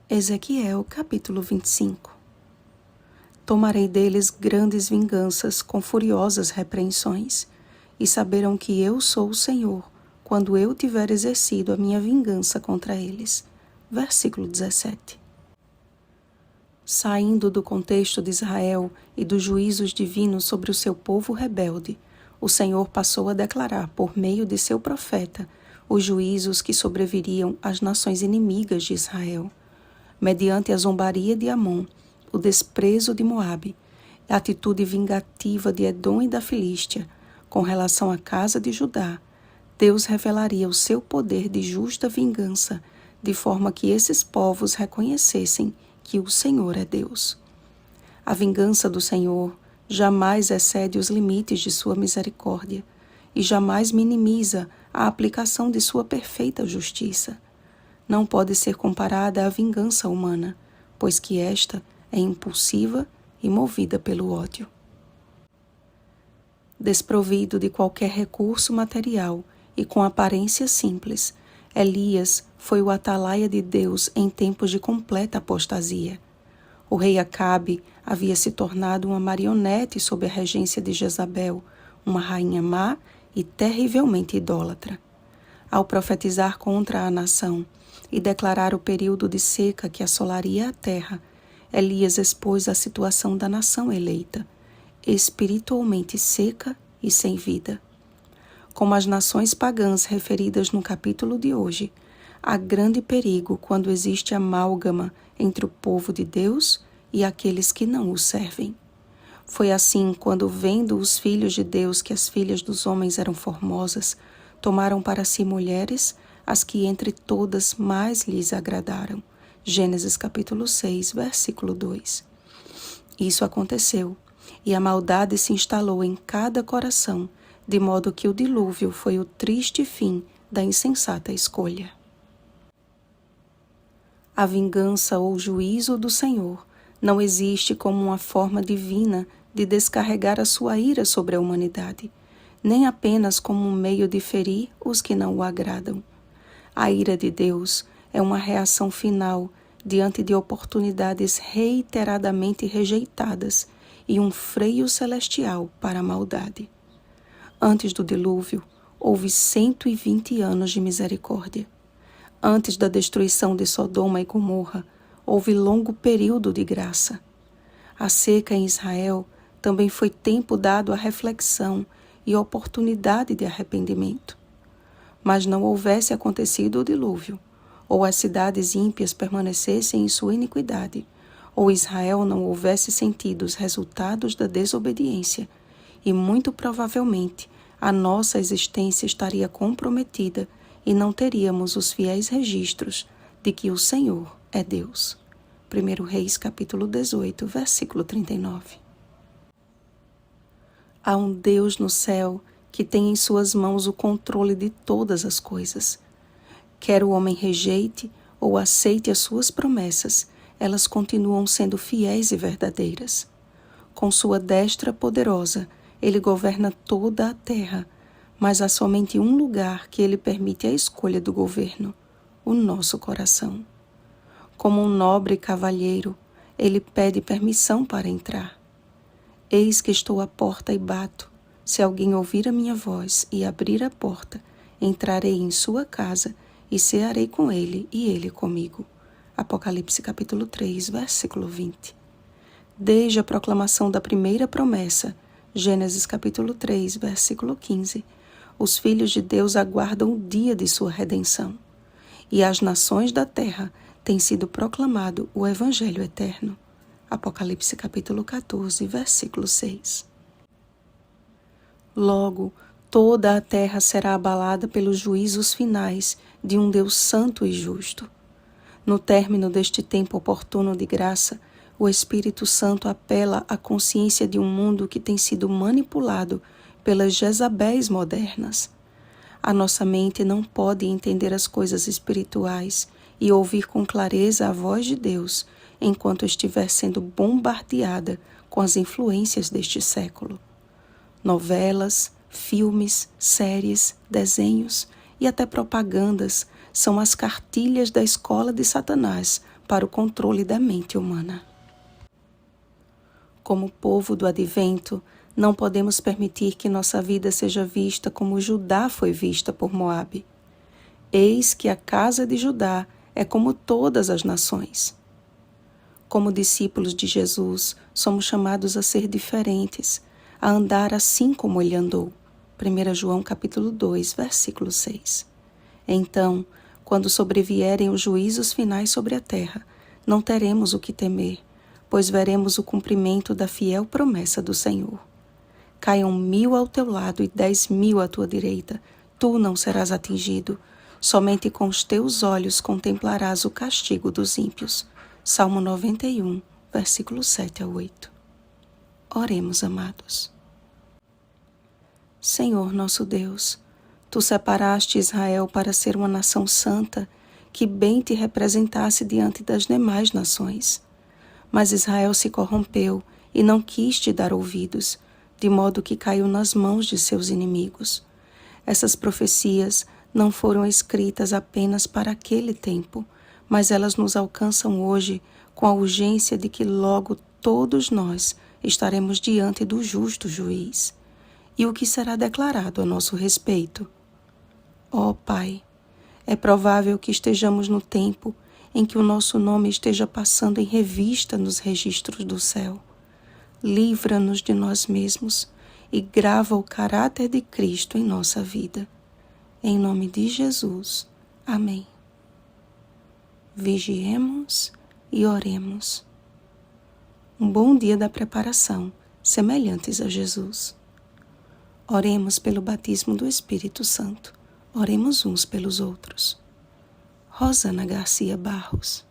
Ezequiel capítulo 25. Tomarei deles grandes vinganças com furiosas repreensões, e saberão que eu sou o Senhor, quando eu tiver exercido a minha vingança contra eles. Versículo 17. Saindo do contexto de Israel e dos juízos divinos sobre o seu povo rebelde, o Senhor passou a declarar por meio de seu profeta os juízos que sobreviriam às nações inimigas de Israel, mediante a zombaria de Amon, o desprezo de Moabe, a atitude vingativa de Edom e da Filístia, com relação à casa de Judá. Deus revelaria o seu poder de justa vingança, de forma que esses povos reconhecessem que o Senhor é Deus. A vingança do Senhor jamais excede os limites de sua misericórdia e jamais minimiza a aplicação de sua perfeita justiça. Não pode ser comparada à vingança humana, pois que esta é impulsiva e movida pelo ódio. Desprovido de qualquer recurso material e com aparência simples, Elias foi o atalaia de Deus em tempos de completa apostasia. O rei Acabe havia se tornado uma marionete sob a regência de Jezabel, uma rainha má e terrivelmente idólatra. Ao profetizar contra a nação e declarar o período de seca que assolaria a terra, Elias expôs a situação da nação eleita, espiritualmente seca e sem vida. Como as nações pagãs referidas no capítulo de hoje, há grande perigo quando existe amálgama entre o povo de Deus e aqueles que não o servem. Foi assim quando, vendo os filhos de Deus que as filhas dos homens eram formosas, tomaram para si mulheres, as que entre todas mais lhes agradaram. Gênesis capítulo 6, versículo 2. Isso aconteceu, e a maldade se instalou em cada coração, de modo que o dilúvio foi o triste fim da insensata escolha. A vingança ou juízo do Senhor não existe como uma forma divina de descarregar a sua ira sobre a humanidade, nem apenas como um meio de ferir os que não o agradam. A ira de Deus é uma reação final diante de oportunidades reiteradamente rejeitadas e um freio celestial para a maldade. Antes do dilúvio, houve 120 anos de misericórdia. Antes da destruição de Sodoma e Gomorra, houve longo período de graça. A seca em Israel também foi tempo dado à reflexão e oportunidade de arrependimento. Mas não houvesse acontecido o dilúvio, ou as cidades ímpias permanecessem em sua iniquidade, ou Israel não houvesse sentido os resultados da desobediência, e muito provavelmente a nossa existência estaria comprometida e não teríamos os fiéis registros de que o Senhor é Deus. 1 Reis capítulo 18, versículo 39. Há um Deus no céu que tem em suas mãos o controle de todas as coisas. Quer o homem rejeite ou aceite as suas promessas, elas continuam sendo fiéis e verdadeiras. Com sua destra poderosa, ele governa toda a terra, mas há somente um lugar que ele permite a escolha do governo: o nosso coração. Como um nobre cavalheiro, ele pede permissão para entrar. Eis que estou à porta e bato. Se alguém ouvir a minha voz e abrir a porta, entrarei em sua casa e cearei com ele e ele comigo. Apocalipse capítulo 3, versículo 20. Desde a proclamação da primeira promessa, Gênesis capítulo 3, versículo 15, os filhos de Deus aguardam o dia de sua redenção. E às nações da terra tem sido proclamado o Evangelho eterno. Apocalipse capítulo 14, versículo 6. Logo, toda a terra será abalada pelos juízos finais de um Deus santo e justo. No término deste tempo oportuno de graça, o Espírito Santo apela à consciência de um mundo que tem sido manipulado pelas Jezabéis modernas. A nossa mente não pode entender as coisas espirituais e ouvir com clareza a voz de Deus enquanto estiver sendo bombardeada com as influências deste século. Novelas, filmes, séries, desenhos e até propagandas são as cartilhas da escola de Satanás para o controle da mente humana. Como povo do Advento, não podemos permitir que nossa vida seja vista como Judá foi vista por Moabe. Eis que a casa de Judá é como todas as nações. Como discípulos de Jesus, somos chamados a ser diferentes, a andar assim como ele andou. 1 João capítulo 2, versículo 6. Então, quando sobrevierem os juízos finais sobre a terra, não teremos o que temer, pois veremos o cumprimento da fiel promessa do Senhor. Caiam 1000 ao teu lado e 10.000 à tua direita, tu não serás atingido, somente com os teus olhos contemplarás o castigo dos ímpios. Salmo 91, versículo 7 a 8. Oremos, amados. Senhor nosso Deus, Tu separaste Israel para ser uma nação santa, que bem te representasse diante das demais nações. Mas Israel se corrompeu e não quis te dar ouvidos, de modo que caiu nas mãos de seus inimigos. Essas profecias não foram escritas apenas para aquele tempo, mas elas nos alcançam hoje com a urgência de que logo todos nós estaremos diante do justo juiz. E o que será declarado a nosso respeito? Ó Pai, é provável que estejamos no tempo em que o nosso nome esteja passando em revista nos registros do céu. Livra-nos de nós mesmos e grava o caráter de Cristo em nossa vida. Em nome de Jesus. Amém. Vigiemos e oremos. Um bom dia da preparação, semelhantes a Jesus. Oremos pelo batismo do Espírito Santo. Oremos uns pelos outros. Rosana Garcia Barros.